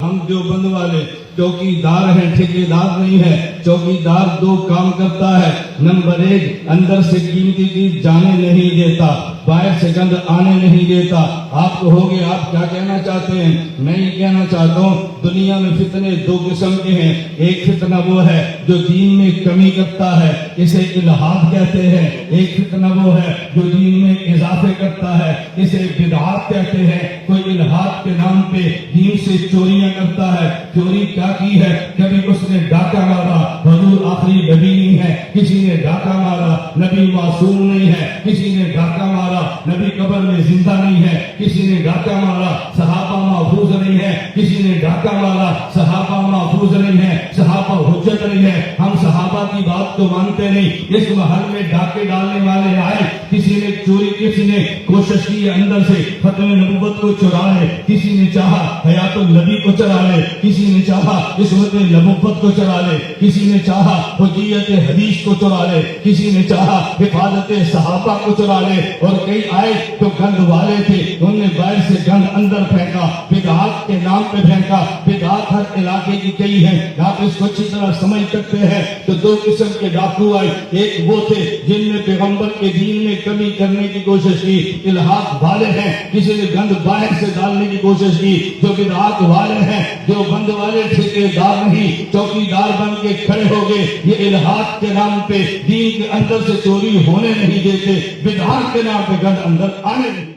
ہم دیوبند والے چوکیدار ہیں، ٹھیکیدار نہیں ہے۔ چوکیدار دو کام کرتا ہے، نمبر ایک اندر سے قیمتی چیز جانے نہیں دیتا، باہر سے گند آنے نہیں دیتا۔ آپ کہو گے آپ کیا کہنا چاہتے ہیں؟ میں یہ کہنا چاہتا ہوں دنیا میں فتنے دو قسم کے ہیں۔ ایک فتنہ وہ ہے جو دین میں کمی کرتا ہے، اسے الحاد کہتے ہیں۔ ایک فتنہ وہ ہے جو دین میں اضافے کرتا ہے، اسے بدعات کہتے ہیں۔ کوئی الحاد کے نام پہ دین سے چوریاں کرتا ہے۔ چوری کیا کی ہے؟ کبھی اس نے ڈاکہ مارا، حضور آخری نبی نہیں ہے، کسی نے ڈاکہ مارا، نبی معصوم نہیں ہے، کسی نے ڈاکہ مارا، نبی قبر میں زندہ نہیں ہے، کسی نے ڈاکہ مارا، صحابہ محفوظ نہیں ہے، کسی نے ڈاکہ مارا، صحابہ محفوظ نہیں ہے، صحابہ حجت نہیں ہے۔ ہم صحابہ کی بات تو مانتے نہیں۔ اس محل میں ڈاکے ڈالنے والے آئے، کسی نے چوری، کسی نے کوشش کی اندر سے ختم نبوت کو چرا لے، کسی نے چاہا حیات النبی کو چرا لے، کسی نے چاہا عصمت نبوت کو چرا لے، کسی نے چاہا حجیت حدیث کو چرا لے، کسی نے چاہا حفاظت صحابہ کو چرا لے۔ اور کئی آئے جو گند والے تھے، انہوں نے باہر سے گند اندر پھینکا، بدعات کے نام پہ پھینکا۔ بدعات ہر علاقے کی کئی ہیں، آپ اس کو اچھی طرح سمجھ سکتے ہیں۔ تو دو قسم کے ڈاکو آئے، ایک وہ تھے جن نے پیغمبر کے دین میں کمی کرنے کی کوشش کی، الحاد والے ہیں۔ کسی نے گند باہر سے ڈالنے کی کوشش کی، جو بدعات والے ہیں، جو بند والے ٹھیکیدار نہیں، چوکیدار بن کے کھڑے ہو گئے۔ یہ الحاد کے نام پہ دین کے اندر سے چوری ہونے نہیں دیتے، بدعات کے نام پہ گند اندر آنے نہیں